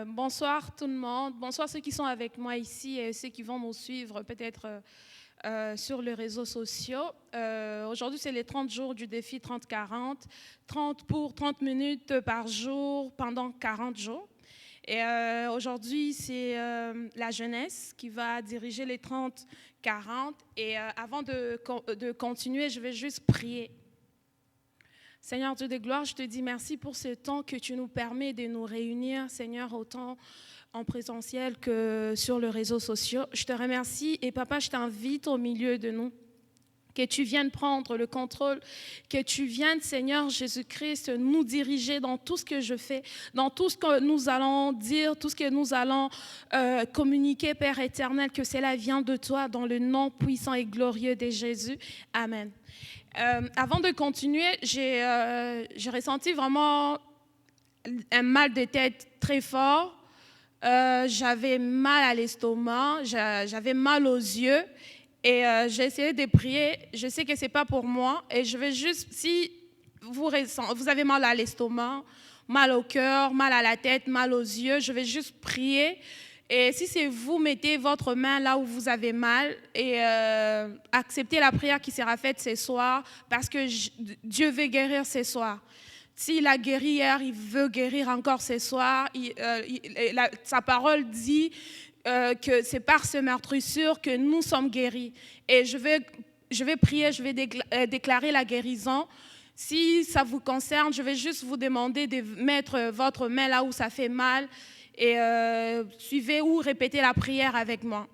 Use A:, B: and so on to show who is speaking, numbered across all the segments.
A: Bonsoir tout le monde. Bonsoir ceux qui sont avec moi ici et ceux qui vont nous suivre peut-être sur les réseaux sociaux. Aujourd'hui, c'est les 30 jours du défi 30-40. 30 pour 30 minutes par jour pendant 40 jours. Et aujourd'hui, c'est la jeunesse qui va diriger les 30-40. Et avant de continuer, je vais juste prier. Seigneur Dieu de gloire, je te dis merci pour ce temps que tu nous permets de nous réunir, Seigneur, autant en présentiel que sur les réseaux sociaux. Je te remercie et papa, je t'invite au milieu de nous. Que tu viennes prendre le contrôle, que tu viennes, Seigneur Jésus-Christ, nous diriger dans tout ce que je fais, dans tout ce que nous allons dire, tout ce que nous allons communiquer, Père éternel, que cela vient de toi, dans le nom puissant et glorieux de Jésus. Amen. Avant de continuer, j'ai ressenti vraiment un mal de tête très fort. J'avais mal à l'estomac, j'avais mal aux yeux et j'ai essayé de prier. Je sais que ce n'est pas pour moi et je vais juste, si vous avez mal à l'estomac, mal au cœur, mal à la tête, mal aux yeux, je vais juste prier. Et si c'est vous, mettez votre main là où vous avez mal et acceptez la prière qui sera faite ce soir parce que Dieu veut guérir ce soir. S'il a guéri hier, il veut guérir encore ce soir. Sa parole dit que c'est par ce meurtrissure que nous sommes guéris. Et je vais prier, je vais déclarer la guérison. Si ça vous concerne, je vais juste vous demander de mettre votre main là où ça fait mal. Et suivez ou répétez la prière avec moi.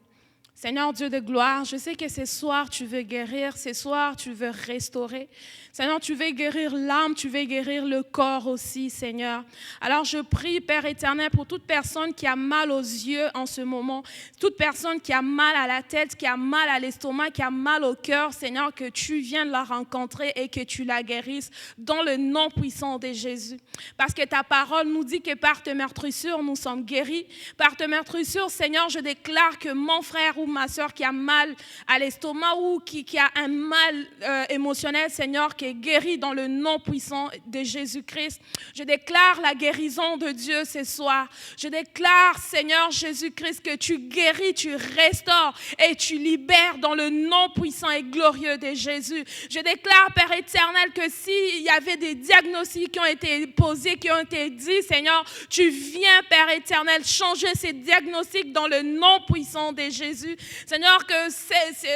A: Seigneur Dieu de gloire, je sais que ce soir tu veux guérir, ce soir tu veux restaurer. Seigneur, tu veux guérir l'âme, tu veux guérir le corps aussi, Seigneur. Alors je prie, Père éternel, pour toute personne qui a mal aux yeux en ce moment, toute personne qui a mal à la tête, qui a mal à l'estomac, qui a mal au cœur, Seigneur, que tu viennes la rencontrer et que tu la guérisses dans le nom puissant de Jésus. Parce que ta parole nous dit que par tes meurtrissures, nous sommes guéris. Par tes meurtrissures, Seigneur, je déclare que mon frère ou ma soeur qui a mal à l'estomac ou qui a un mal émotionnel, Seigneur, qui est guéri dans le nom puissant de Jésus-Christ. Je déclare la guérison de Dieu ce soir. Je déclare, Seigneur Jésus-Christ, que tu guéris, tu restaures et tu libères dans le nom puissant et glorieux de Jésus. Je déclare, Père éternel, que s'il y avait des diagnostics qui ont été posés, qui ont été dits, Seigneur, tu viens, Père éternel, changer ces diagnostics dans le nom puissant de Jésus. Seigneur, que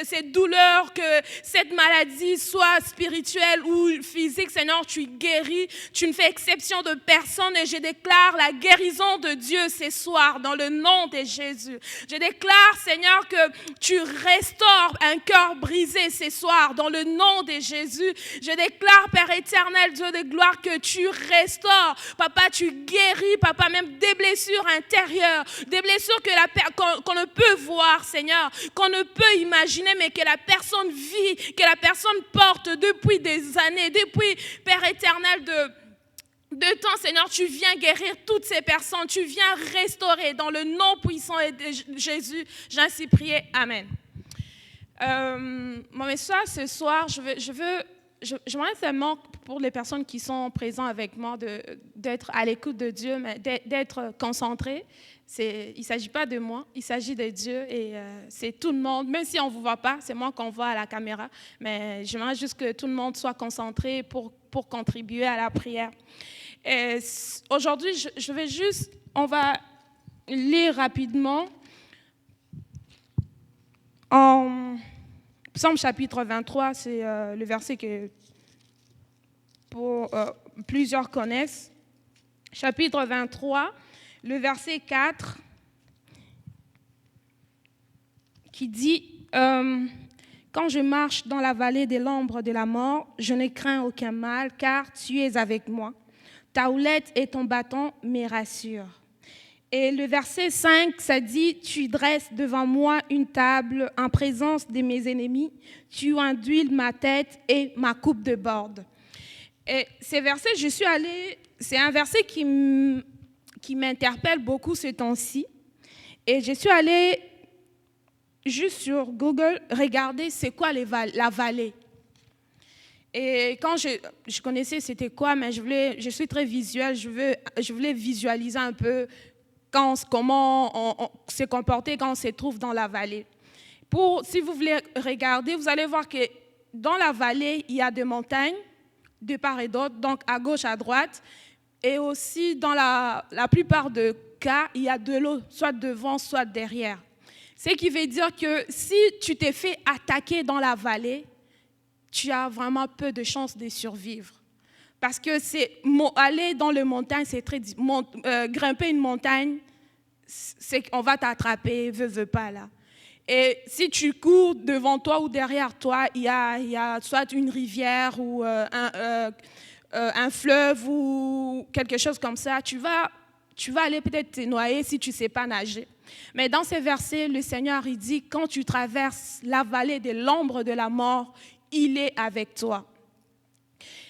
A: ces douleurs, que cette maladie soit spirituelle ou physique, Seigneur, tu guéris, tu ne fais exception de personne et je déclare la guérison de Dieu ce soir dans le nom de Jésus. Je déclare, Seigneur, que tu restaures un cœur brisé ce soir dans le nom de Jésus. Je déclare, Père éternel, Dieu de gloire, que tu restaures. Papa, tu guéris, Papa, même des blessures intérieures, des blessures qu'on ne peut voir, Seigneur, qu'on ne peut imaginer, mais que la personne vit, que la personne porte depuis des années, depuis, Père éternel, de temps, Seigneur, tu viens guérir toutes ces personnes, tu viens restaurer dans le nom puissant de Jésus. J'ai ainsi prié. Amen. Mon message ce soir, j'aimerais seulement pour les personnes qui sont présentes avec moi d'être à l'écoute de Dieu, mais d'être concentrés. Il ne s'agit pas de moi, il s'agit de Dieu et c'est tout le monde, même si on ne vous voit pas, c'est moi qu'on voit à la caméra, mais j'aimerais juste que tout le monde soit concentré pour contribuer à la prière. Et aujourd'hui, on va lire rapidement en Psaume chapitre 23, c'est le verset que plusieurs connaissent. Chapitre 23, le verset 4, qui dit quand je marche dans la vallée de l'ombre de la mort, je ne crains aucun mal, car tu es avec moi. Ta houlette et ton bâton me rassurent. Et le verset 5, ça dit, tu dresses devant moi une table en présence de mes ennemis, tu enduiles ma tête et ma coupe déborde. Et ces versets, c'est un verset qui m'interpelle beaucoup ce temps-ci. Et je suis allée juste sur Google regarder c'est quoi la vallée. Et quand je connaissais c'était quoi, mais je suis très visuelle, je voulais visualiser un peu comment on se comporter quand on se trouve dans la vallée. Si vous voulez regarder, vous allez voir que dans la vallée, il y a des montagnes de part et d'autre, donc à gauche, à droite. Et aussi, dans la plupart des cas, il y a de l'eau, soit devant, soit derrière. Ce qui veut dire que si tu t'es fait attaquer dans la vallée, tu as vraiment peu de chances de survivre. Parce que aller dans les montagnes, c'est très grimper une montagne, on va t'attraper, veux pas là. Et si tu cours devant toi ou derrière toi, il y a soit une rivière ou un fleuve ou quelque chose comme ça, tu vas aller peut-être te noyer si tu ne sais pas nager. Mais dans ces versets, le Seigneur, il dit, quand tu traverses la vallée de l'ombre de la mort, il est avec toi.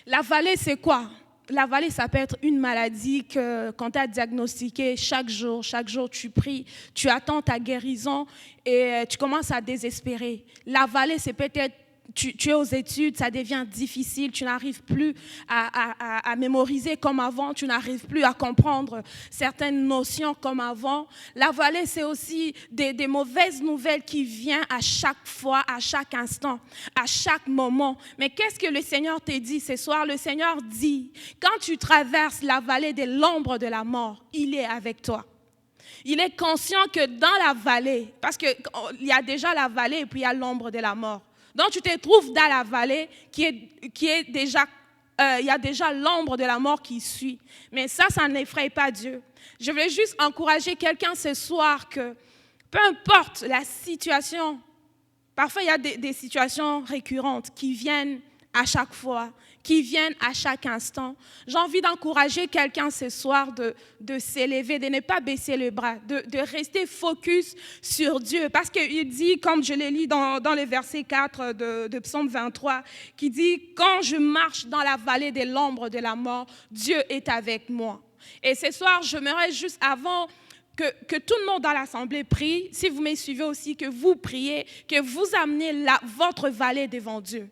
A: La vallée, c'est quoi? La vallée, ça peut être une maladie qu'on t'a diagnostiquée chaque jour, tu pries, tu attends ta guérison et tu commences à désespérer. La vallée, c'est peut-être, tu es aux études, ça devient difficile, tu n'arrives plus à mémoriser comme avant, tu n'arrives plus à comprendre certaines notions comme avant. La vallée, c'est aussi des mauvaises nouvelles qui viennent à chaque fois, à chaque instant, à chaque moment. Mais qu'est-ce que le Seigneur te dit ce soir? Le Seigneur dit, quand tu traverses la vallée de l'ombre de la mort, il est avec toi. Il est conscient que dans la vallée, parce qu'il y a déjà la vallée et puis il y a l'ombre de la mort. Donc, tu te trouves dans la vallée qui est déjà, il y a déjà l'ombre de la mort qui suit. Mais ça n'effraie pas Dieu. Je voulais juste encourager quelqu'un ce soir que, peu importe la situation, parfois il y a des situations récurrentes qui viennent à chaque fois, qui viennent à chaque instant. J'ai envie d'encourager quelqu'un ce soir de s'élever, de ne pas baisser le bras, de rester focus sur Dieu. Parce qu'il dit, comme je l'ai lu dans le verset 4 de Psaume 23, qui dit, quand je marche dans la vallée de l'ombre de la mort, Dieu est avec moi. Et ce soir, j'aimerais juste avant que tout le monde dans l'assemblée prie, si vous me suivez aussi, que vous priez, que vous amenez votre vallée devant Dieu.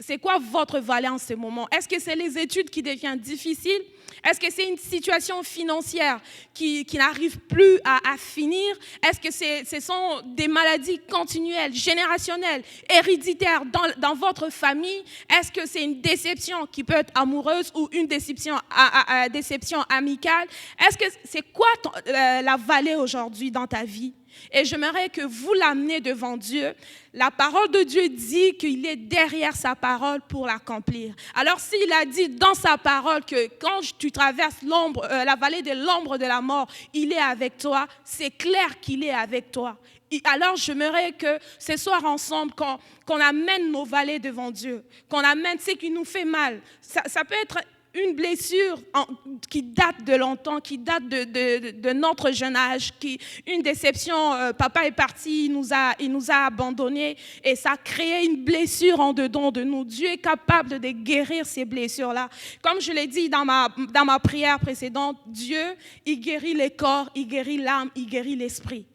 A: C'est quoi votre vallée en ce moment? Est-ce que c'est les études qui deviennent difficiles? Est-ce que c'est une situation financière qui n'arrive plus à finir? Est-ce que ce sont des maladies continuelles, générationnelles, héréditaires dans votre famille? Est-ce que c'est une déception qui peut être amoureuse ou une déception amicale? Est-ce que c'est quoi la vallée aujourd'hui dans ta vie? Et j'aimerais que vous l'amenez devant Dieu. La parole de Dieu dit qu'il est derrière sa parole pour l'accomplir. Alors s'il a dit dans sa parole que quand tu traverses la vallée de l'ombre de la mort, il est avec toi, c'est clair qu'il est avec toi. Alors j'aimerais que ce soir ensemble, qu'on amène nos vallées devant Dieu, qu'on amène ce qui nous fait mal. Ça peut être une blessure qui date de longtemps, qui date de notre jeune âge, une déception, papa est parti, il nous a abandonnés et ça a créé une blessure en dedans de nous. Dieu est capable de guérir ces blessures-là. Comme je l'ai dit dans ma prière précédente, Dieu, il guérit les corps, il guérit l'âme, il guérit l'esprit.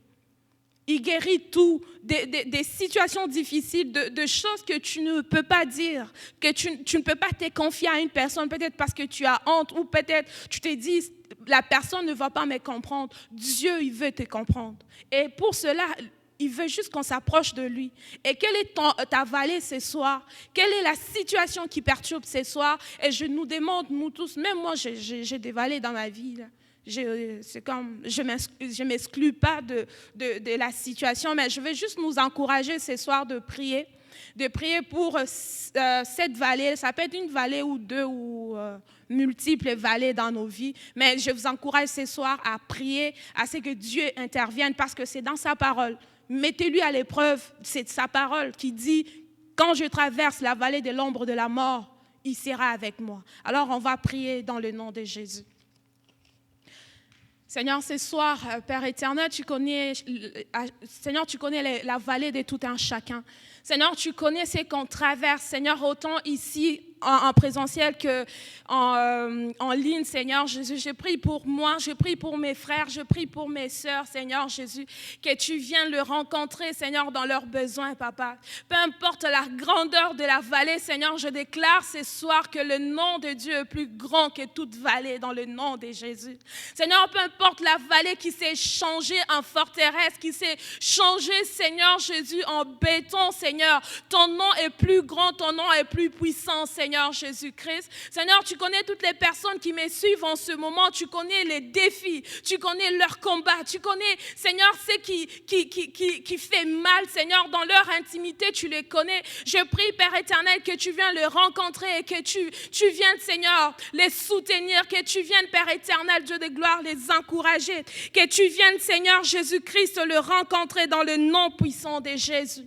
A: Il guérit tout, des situations difficiles, de choses que tu ne peux pas dire, que tu ne peux pas te confier à une personne, peut-être parce que tu as honte, ou peut-être tu te dis, la personne ne va pas me comprendre. Dieu, il veut te comprendre. Et pour cela, il veut juste qu'on s'approche de lui. Et quelle est ta vallée ce soir? Quelle est la situation qui perturbe ce soir? Et je nous demande, nous tous, même moi, j'ai des vallées dans ma vie, là. C'est comme, je ne m'exclus pas de la situation, mais je veux juste nous encourager ce soir de prier pour cette vallée. Ça peut être une vallée ou deux ou multiples vallées dans nos vies, mais je vous encourage ce soir à prier, à ce que Dieu intervienne, parce que c'est dans sa parole. Mettez-lui à l'épreuve, c'est sa parole qui dit, quand je traverse la vallée de l'ombre de la mort, il sera avec moi. Alors on va prier dans le nom de Jésus. Seigneur, ce soir, Père éternel, tu connais la vallée de tout un chacun. Seigneur, tu connais ce qu'on traverse. Seigneur, autant ici, en présentiel qu'en ligne, Seigneur Jésus. Je prie pour moi, je prie pour mes frères, je prie pour mes sœurs, Seigneur Jésus, que tu viennes le rencontrer, Seigneur, dans leurs besoins, Papa. Peu importe la grandeur de la vallée, Seigneur, je déclare ce soir que le nom de Dieu est plus grand que toute vallée dans le nom de Jésus. Seigneur, peu importe la vallée qui s'est changée en forteresse, qui s'est changée, Seigneur Jésus, en béton, Seigneur, ton nom est plus grand, ton nom est plus puissant, Seigneur Jésus-Christ. Seigneur, tu connais toutes les personnes qui me suivent en ce moment, tu connais les défis, tu connais leurs combats, tu connais, Seigneur, ce qui fait mal, Seigneur, dans leur intimité, tu les connais. Je prie, Père éternel, que tu viennes les rencontrer et que tu viennes, Seigneur, les soutenir, que tu viennes, Père éternel, Dieu de gloire, les encourager, que tu viennes, Seigneur Jésus-Christ, le rencontrer dans le nom puissant de Jésus.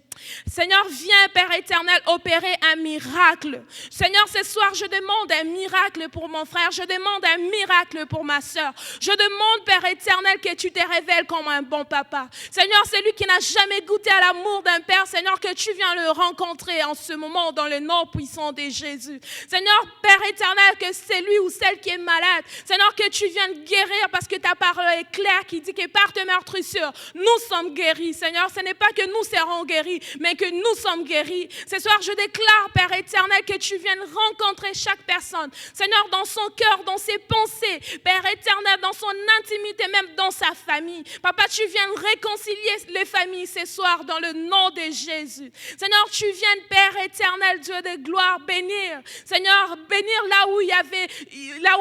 A: Seigneur, viens, Père éternel, opérer un miracle. Seigneur, ce soir, je demande un miracle pour mon frère. Je demande un miracle pour ma soeur. Je demande, Père éternel, que tu te révèles comme un bon papa. Seigneur, celui qui n'a jamais goûté à l'amour d'un père, Seigneur, que tu viens le rencontrer en ce moment dans le nom puissant de Jésus. Seigneur, Père éternel, que celui ou celle qui est malade, Seigneur, que tu viennes guérir parce que ta parole est claire qui dit que par tes meurtrissures, nous sommes guéris. Seigneur, ce n'est pas que nous serons guéris, mais que nous sommes guéris. Ce soir, je déclare, Père éternel, que tu viennes rencontrer chaque personne. Seigneur, dans son cœur, dans ses pensées, Père éternel, dans son intimité, même dans sa famille. Papa, tu viennes réconcilier les familles ce soir dans le nom de Jésus. Seigneur, tu viennes, Père éternel, Dieu de gloire, bénir. Seigneur, bénir là où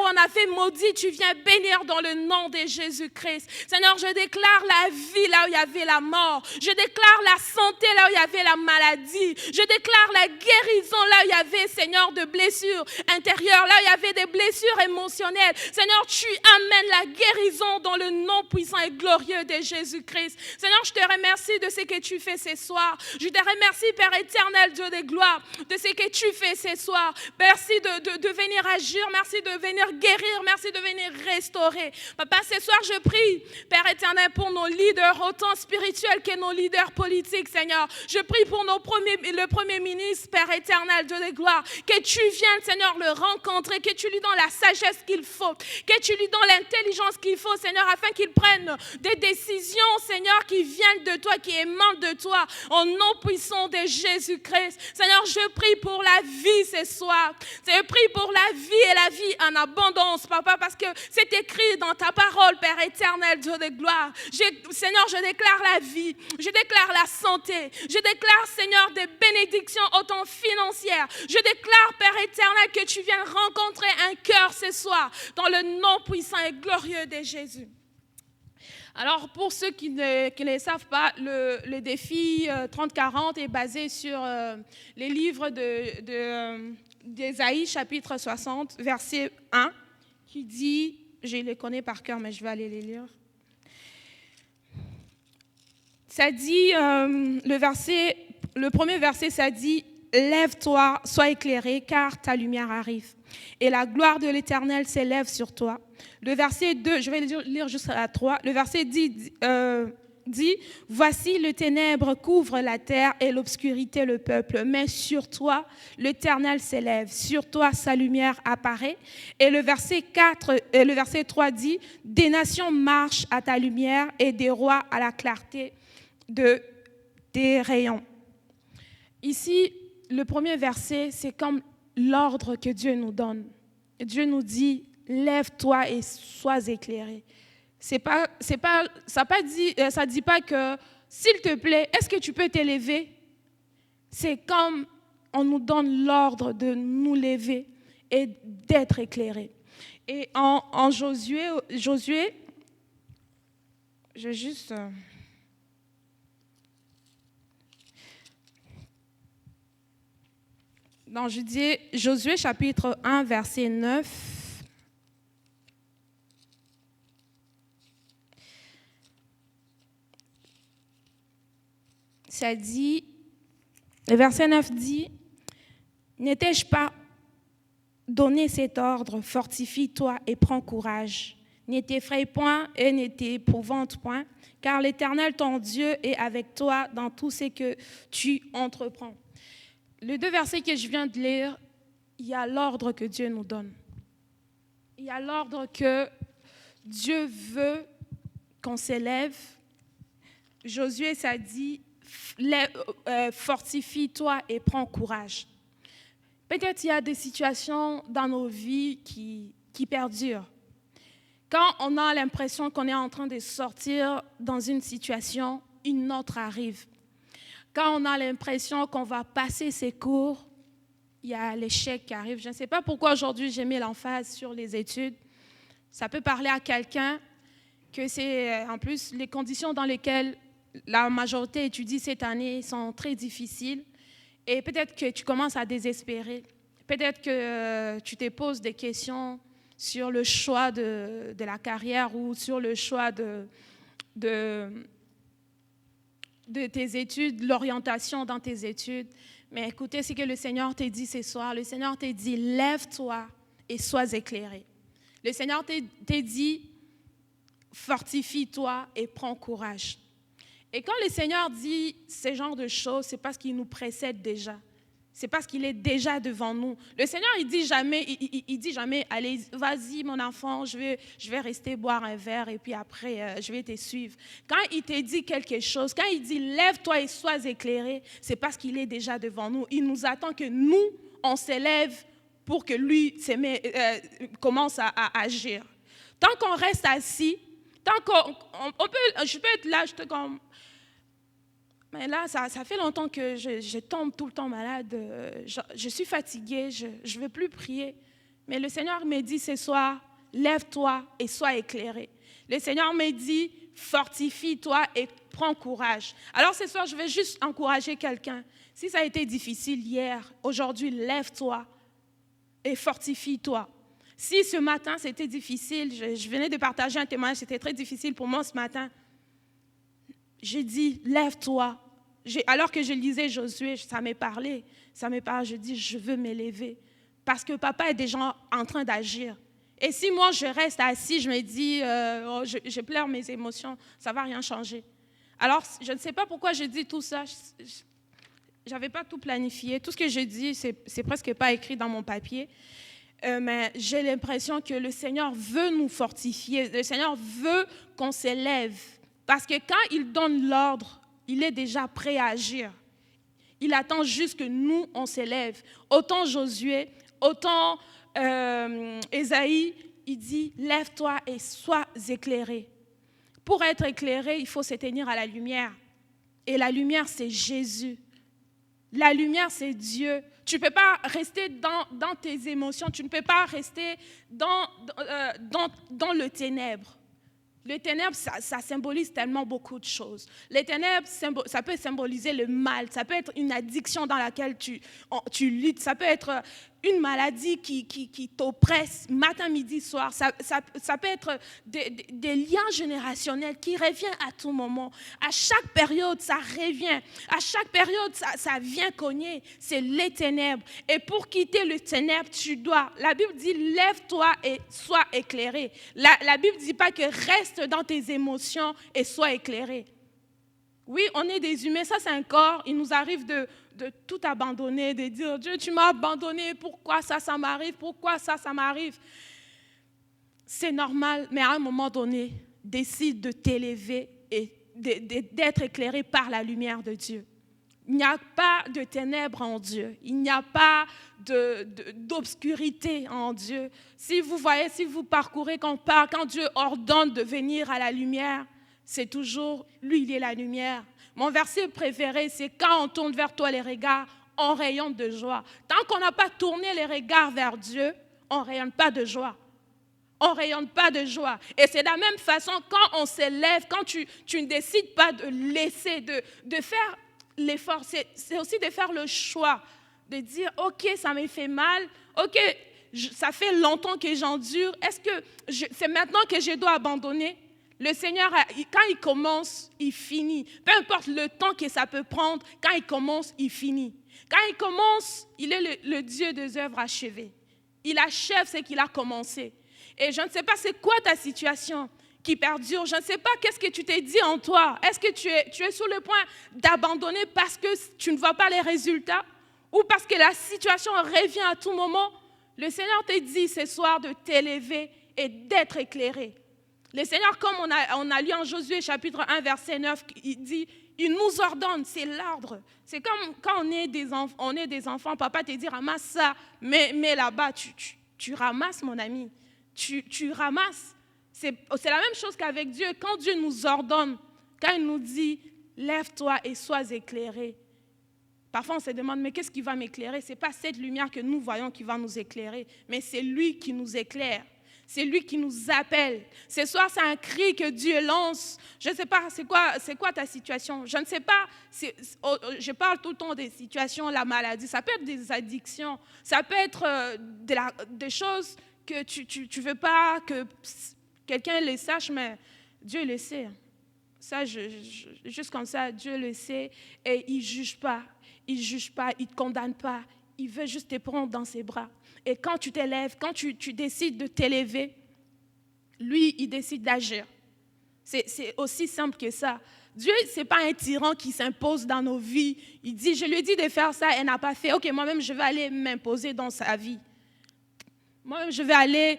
A: on avait maudit, tu viens bénir dans le nom de Jésus-Christ. Seigneur, je déclare la vie là où il y avait la mort. Je déclare la santé là où il y avait la maladie. Je déclare la guérison là où il y avait, Seigneur, de blessures intérieures, là où il y avait des blessures émotionnelles. Seigneur, tu amènes la guérison dans le nom puissant et glorieux de Jésus-Christ. Seigneur, je te remercie de ce que tu fais ce soir. Je te remercie, Père éternel, Dieu de gloire, de ce que tu fais ce soir. Merci de venir agir, merci de venir guérir, merci de venir restaurer. Papa, ce soir, je prie, Père éternel, pour nos leaders, autant spirituels que nos leaders politiques, Seigneur. Je prie pour le Premier ministre, Père éternel, Dieu de gloire, que tu viennes, Seigneur, le rencontrer, que tu lui donnes la sagesse qu'il faut, que tu lui donnes l'intelligence qu'il faut, Seigneur, afin qu'il prenne des décisions, Seigneur, qui viennent de toi, qui émanent de toi, au nom puissant de Jésus-Christ. Seigneur, je prie pour la vie ce soir. Je prie pour la vie et la vie en abondance, Papa, parce que c'est écrit dans ta parole, Père éternel, Dieu de gloire. Seigneur, je déclare la vie, je déclare la santé, je déclare, Seigneur, des bénédictions autant financières. Je déclare, Père éternel, que tu viennes rencontrer un cœur ce soir dans le nom puissant et glorieux de Jésus. Alors, pour ceux qui ne savent pas, le défi 30-40 est basé sur les livres d'Ésaïe, chapitre 60, verset 1, qui dit, je les connais par cœur, mais je vais aller les lire. Ça dit, le premier verset, ça dit, « Lève-toi, sois éclairé, car ta lumière arrive. Et la gloire de l'Éternel s'élève sur toi. » Le verset 2, je vais lire jusqu'à 3. Le verset 10 dit, « Voici le ténèbre couvre la terre et l'obscurité le peuple. Mais sur toi, l'Éternel s'élève. Sur toi, sa lumière apparaît. » Et le verset 3 dit, « Des nations marchent à ta lumière et des rois à la clarté de tes rayons. » Ici, le premier verset, c'est comme l'ordre que Dieu nous donne. Dieu nous dit, lève-toi et sois éclairé. Ça dit pas que, s'il te plaît, est-ce que tu peux t'élever? C'est comme on nous donne l'ordre de nous lever et d'être éclairé. Et en Josué, je vais juste... Dans Josué chapitre 1, verset 9, ça dit, le verset 9 dit, « N'ai-je pas donné cet ordre, fortifie-toi et prends courage. Ne t'effraie point et ne t'épouvante point, car l'Éternel ton Dieu est avec toi dans tout ce que tu entreprends. » Les deux versets que je viens de lire il y a l'ordre que Dieu nous donne. Il y a l'ordre que Dieu veut qu'on s'élève. Josué, ça dit, fortifie-toi et prends courage. Peut-être il y a des situations dans nos vies qui perdurent. Quand on a l'impression qu'on est en train de sortir dans une situation, une autre arrive. Quand on a l'impression qu'on va passer ses cours, il y a l'échec qui arrive. Je ne sais pas pourquoi aujourd'hui j'ai mis l'emphase sur les études. Ça peut parler à quelqu'un que c'est, en plus, les conditions dans lesquelles la majorité étudie cette année sont très difficiles. Et peut-être que tu commences à désespérer. Peut-être que tu te poses des questions sur le choix de la carrière ou sur le choix de tes études, l'orientation dans tes études. Mais écoutez ce que le Seigneur t'a dit ce soir. Le Seigneur t'a dit, lève-toi et sois éclairé. Le Seigneur t'a dit, fortifie-toi et prends courage. Et quand le Seigneur dit ce genre de choses, c'est parce qu'il nous précède déjà. C'est parce qu'il est déjà devant nous. Le Seigneur, il dit jamais, allez, vas-y mon enfant, je vais rester boire un verre et puis après, je vais te suivre. Quand il te dit quelque chose, quand il dit lève-toi et sois éclairé, c'est parce qu'il est déjà devant nous. Il nous attend que nous, on s'élève pour que lui commence à agir. Tant qu'on reste assis, je peux être là, mais là, ça fait longtemps que je tombe tout le temps malade. Je suis fatiguée, je ne veux plus prier. Mais le Seigneur me dit ce soir, lève-toi et sois éclairé. Le Seigneur me dit, fortifie-toi et prends courage. Alors ce soir, je vais juste encourager quelqu'un. Si ça a été difficile hier, aujourd'hui, lève-toi et fortifie-toi. Si ce matin, c'était difficile, je venais de partager un témoignage, c'était très difficile pour moi ce matin. J'ai dit, lève-toi. Alors que je lisais Josué, ça m'est parlé. Je dis, je veux m'élever. Parce que papa est déjà en train d'agir. Et si moi, je reste assis, je me dis, je pleure mes émotions, ça ne va rien changer. Alors, je ne sais pas pourquoi je dis tout ça. Je n'avais pas tout planifié. Tout ce que je dis, c'est presque pas écrit dans mon papier. Mais j'ai l'impression que le Seigneur veut nous fortifier. Le Seigneur veut qu'on s'élève. Parce que quand il donne l'ordre, il est déjà prêt à agir. Il attend juste que nous, on s'élève. Autant Josué, autant Ésaïe, il dit, lève-toi et sois éclairé. Pour être éclairé, il faut se tenir à la lumière. Et la lumière, c'est Jésus. La lumière, c'est Dieu. Tu ne peux pas rester dans tes émotions. Tu ne peux pas rester dans le ténèbre. Les ténèbres, ça symbolise tellement beaucoup de choses. Les ténèbres, ça peut symboliser le mal, ça peut être une addiction dans laquelle tu luttes, ça peut être une maladie qui t'oppresse matin, midi, soir. Ça peut être des liens générationnels qui reviennent à tout moment. À chaque période, ça revient. À chaque période, ça vient cogner. C'est les ténèbres. Et pour quitter le ténèbre, la Bible dit, lève-toi et sois éclairé. La Bible ne dit pas que reste dans tes émotions et sois éclairé. Oui, on est des humains, ça c'est un corps, il nous arrive de tout abandonner, de dire, Dieu, tu m'as abandonné, pourquoi ça m'arrive, pourquoi ça m'arrive. C'est normal, mais à un moment donné, décide de t'élever et d'être éclairé par la lumière de Dieu. Il n'y a pas de ténèbres en Dieu, il n'y a pas d'obscurité en Dieu. Si vous parcourez, quand Dieu ordonne de venir à la lumière, c'est toujours, lui, il est la lumière. Mon verset préféré, c'est quand on tourne vers toi les regards, on rayonne de joie. Tant qu'on n'a pas tourné les regards vers Dieu, on ne rayonne pas de joie. On ne rayonne pas de joie. Et c'est de la même façon, quand on s'élève, quand tu ne décides pas de laisser, de faire l'effort, c'est aussi de faire le choix, de dire, ok, ça me fait mal, ok, ça fait longtemps que j'endure, est-ce que c'est maintenant que je dois abandonner? Le Seigneur, quand il commence, il finit. Peu importe le temps que ça peut prendre, quand il commence, il finit. Quand il commence, il est le Dieu des œuvres achevées. Il achève ce qu'il a commencé. Et je ne sais pas c'est quoi ta situation qui perdure. Je ne sais pas qu'est-ce que tu t'es dit en toi. Est-ce que tu es sur le point d'abandonner parce que tu ne vois pas les résultats? ou parce que la situation revient à tout moment, le Seigneur te dit ce soir de t'élever et d'être éclairé. Le Seigneur, comme on a lu en Josué chapitre 1, verset 9, il dit, il nous ordonne, c'est l'ordre. C'est comme quand on est des enfants, papa te dit, ramasse ça, mets là-bas, tu ramasses mon ami, tu ramasses. C'est la même chose qu'avec Dieu. Quand Dieu nous ordonne, quand il nous dit, lève-toi et sois éclairé. Parfois, on se demande, mais qu'est-ce qui va m'éclairer? Ce n'est pas cette lumière que nous voyons qui va nous éclairer, mais c'est lui qui nous éclaire. C'est lui qui nous appelle. Ce soir, c'est un cri que Dieu lance. Je ne sais pas, c'est quoi ta situation? Je ne sais pas, je parle tout le temps des situations, la maladie. Ça peut être des addictions, ça peut être des choses que tu ne veux pas que quelqu'un le sache, mais Dieu le sait. Ça, juste comme ça, Dieu le sait et il ne juge pas. Il ne juge pas, il ne te condamne pas. Il veut juste te prendre dans ses bras. Et quand tu t'élèves, quand tu décides de t'élever, lui, il décide d'agir. C'est aussi simple que ça. Dieu, ce n'est pas un tyran qui s'impose dans nos vies. Il dit, je lui ai dit de faire ça, elle n'a pas fait. Ok, moi-même, je vais aller m'imposer dans sa vie. Moi-même, je vais aller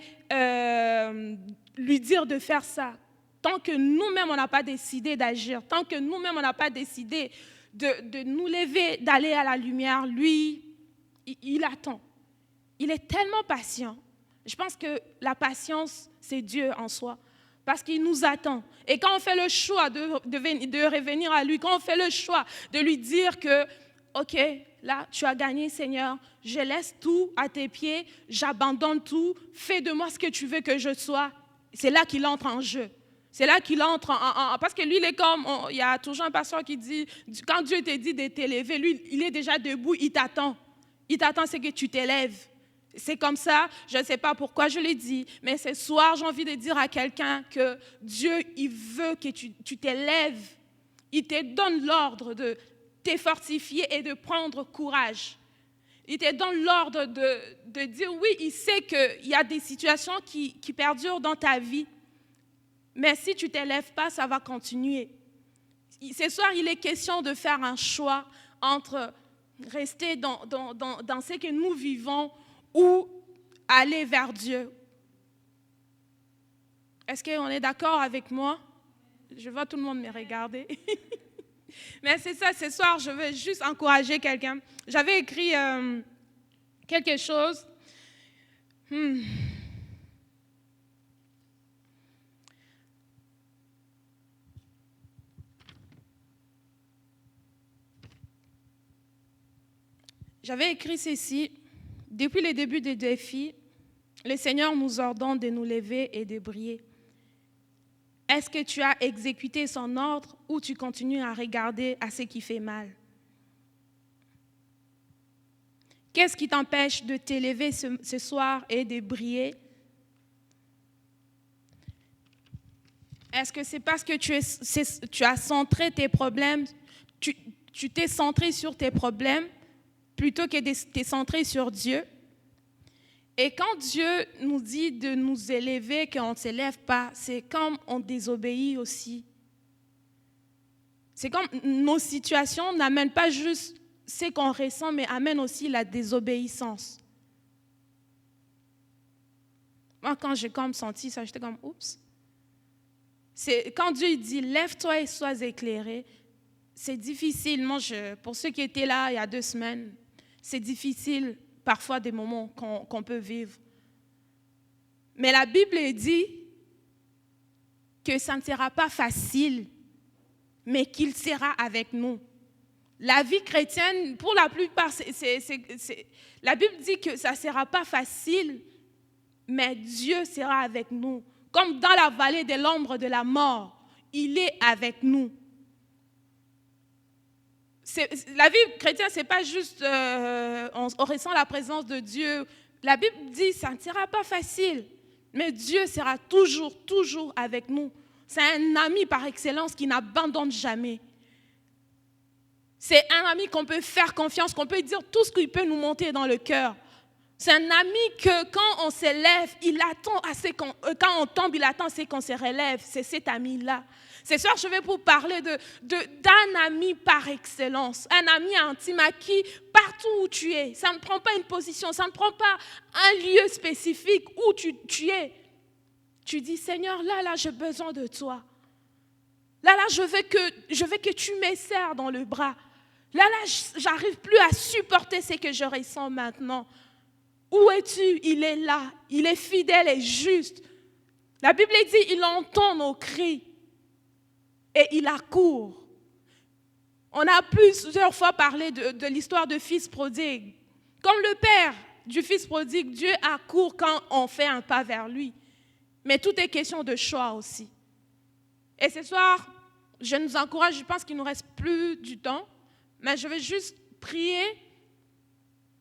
A: lui dire de faire ça. Tant que nous-mêmes, on n'a pas décidé d'agir, tant que nous-mêmes, on n'a pas décidé de nous lever, d'aller à la lumière, lui, il attend. Il est tellement patient. Je pense que la patience, c'est Dieu en soi. Parce qu'il nous attend. Et quand on fait le choix de revenir à lui, quand on fait le choix de lui dire que, OK, là, tu as gagné, Seigneur, je laisse tout à tes pieds, j'abandonne tout, fais de moi ce que tu veux que je sois, c'est là qu'il entre en jeu. C'est là qu'il entre parce que lui, il est comme, il y a toujours un pasteur qui dit, quand Dieu te dit de t'élever, lui, il est déjà debout, il t'attend. Il t'attend, c'est que tu t'élèves. C'est comme ça, je ne sais pas pourquoi je l'ai dit, mais ce soir, j'ai envie de dire à quelqu'un que Dieu, il veut que tu t'élèves. Il te donne l'ordre de te fortifier et de prendre courage. Il te donne l'ordre de dire, oui, il sait qu'il y a des situations qui perdurent dans ta vie, mais si tu ne t'élèves pas, ça va continuer. Ce soir, il est question de faire un choix entre rester dans ce que nous vivons ou aller vers Dieu. Est-ce qu'on est d'accord avec moi? Je vois tout le monde me regarder. Mais c'est ça, ce soir, je veux juste encourager quelqu'un. J'avais écrit quelque chose. J'avais écrit ceci. Depuis le début des défis, le Seigneur nous ordonne de nous lever et de briller. Est-ce que tu as exécuté son ordre ou tu continues à regarder à ce qui fait mal? Qu'est-ce qui t'empêche de t'élever ce soir et de briller? Est-ce que c'est parce que tu as centré tes problèmes, tu t'es centré sur tes problèmes plutôt que de te centrer sur Dieu? Et quand Dieu nous dit de nous élever, qu'on ne s'élève pas, c'est comme on désobéit aussi. C'est comme nos situations n'amènent pas juste ce qu'on ressent, mais amènent aussi la désobéissance. Moi, quand j'ai comme senti ça, j'étais comme, oups. Quand Dieu dit, lève-toi et sois éclairé, c'est difficile. Moi, pour ceux qui étaient là il y a 2 semaines, c'est difficile parfois des moments qu'on peut vivre. Mais la Bible dit que ça ne sera pas facile, mais qu'il sera avec nous. La vie chrétienne, pour la plupart, la Bible dit que ça ne sera pas facile, mais Dieu sera avec nous. Comme dans la vallée de l'ombre de la mort, il est avec nous. La vie chrétienne, ce n'est pas juste on ressent la présence de Dieu. La Bible dit que ça ne sera pas facile, mais Dieu sera toujours, toujours avec nous. C'est un ami par excellence qui n'abandonne jamais. C'est un ami qu'on peut faire confiance, qu'on peut dire tout ce qui peut nous monter dans le cœur. C'est un ami que quand on s'élève, il attend quand on tombe, il attend assez qu'on se relève. C'est cet ami-là. Ce soir, je vais vous parler d'un ami par excellence, un ami intime à qui, partout où tu es, ça ne prend pas une position, ça ne prend pas un lieu spécifique où tu es. Tu dis, Seigneur, là, j'ai besoin de toi. Là, je veux que tu me serres dans le bras. Là, j'arrive plus à supporter ce que je ressens maintenant. Où es-tu? Il est là. Il est fidèle et juste. La Bible dit, il entend nos cris et il accourt. On a plusieurs fois parlé de l'histoire de fils prodigue. Comme le père du fils prodigue, Dieu accourt quand on fait un pas vers lui. Mais tout est question de choix aussi. Et ce soir, je nous encourage, je pense qu'il ne nous reste plus du temps, mais je vais juste prier.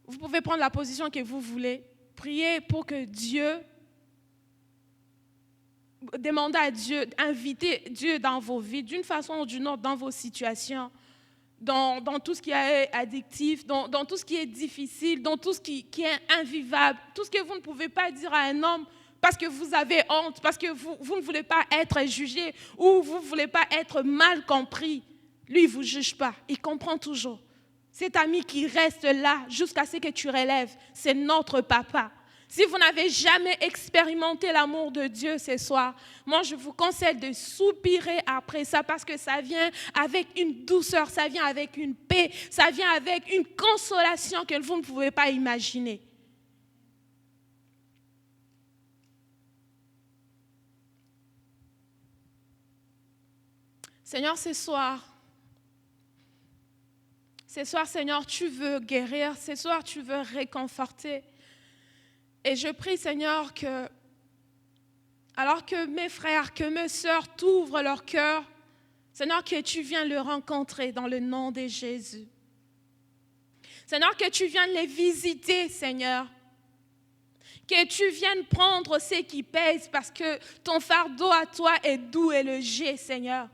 A: Vous pouvez prendre la position que vous voulez. Priez pour que Dieu, demandez à Dieu, invitez Dieu dans vos vies, d'une façon ou d'une autre, dans vos situations, dans tout ce qui est addictif, dans tout ce qui est difficile, dans tout ce qui est invivable, tout ce que vous ne pouvez pas dire à un homme parce que vous avez honte, parce que vous ne voulez pas être jugé ou vous ne voulez pas être mal compris. Lui, il ne vous juge pas, il comprend toujours. Cet ami qui reste là jusqu'à ce que tu relèves, c'est notre papa. Si vous n'avez jamais expérimenté l'amour de Dieu ce soir, moi je vous conseille de soupirer après ça parce que ça vient avec une douceur, ça vient avec une paix, ça vient avec une consolation que vous ne pouvez pas imaginer. Seigneur, ce soir, Seigneur, tu veux guérir. Ce soir, tu veux réconforter. Et je prie, Seigneur, alors que mes frères, que mes sœurs t'ouvrent leur cœur, Seigneur, que tu viens les rencontrer dans le nom de Jésus. Seigneur, que tu viennes les visiter, Seigneur. Que tu viennes prendre ce qui pèse parce que ton fardeau à toi est doux et léger, Seigneur.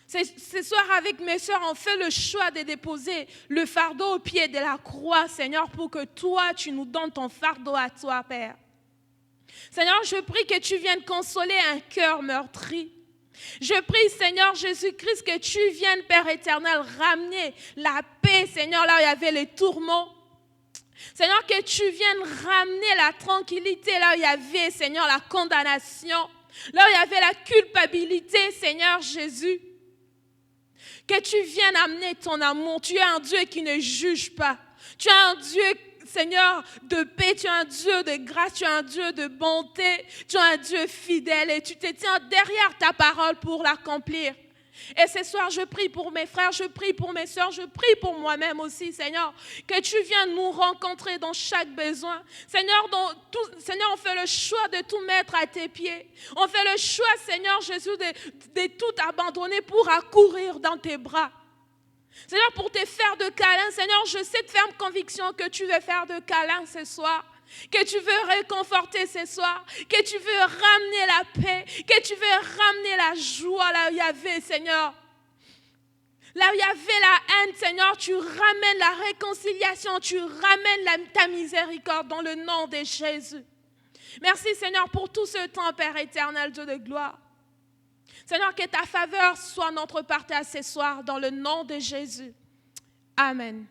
A: Ce soir, avec mes soeurs, on fait le choix de déposer le fardeau au pied de la croix, Seigneur, pour que toi, tu nous donnes ton fardeau à toi, Père. Seigneur, je prie que tu viennes consoler un cœur meurtri. Je prie, Seigneur Jésus-Christ, que tu viennes, Père éternel, ramener la paix, Seigneur, là où il y avait les tourments. Seigneur, que tu viennes ramener la tranquillité, là où il y avait, Seigneur, la condamnation. Là où il y avait la culpabilité, Seigneur Jésus. Que tu viennes amener ton amour. Tu es un Dieu qui ne juge pas. Tu es un Dieu, Seigneur, de paix. Tu es un Dieu de grâce. Tu es un Dieu de bonté. Tu es un Dieu fidèle. Et tu te tiens derrière ta parole pour l'accomplir. Et ce soir, je prie pour mes frères, je prie pour mes soeurs, je prie pour moi-même aussi, Seigneur, que tu viennes nous rencontrer dans chaque besoin. Seigneur, on fait le choix de tout mettre à tes pieds. On fait le choix, Seigneur Jésus, de tout abandonner pour accourir dans tes bras. Seigneur, pour te faire de câlins, Seigneur, je sais de ferme conviction que tu veux faire de câlins ce soir. Que tu veux réconforter ce soir, que tu veux ramener la paix, que tu veux ramener la joie là où il y avait, Seigneur. Là où il y avait la haine, Seigneur, tu ramènes la réconciliation, tu ramènes ta miséricorde dans le nom de Jésus. Merci, Seigneur, pour tout ce temps, Père éternel, Dieu de gloire. Seigneur, que ta faveur soit notre partage ce soir dans le nom de Jésus. Amen.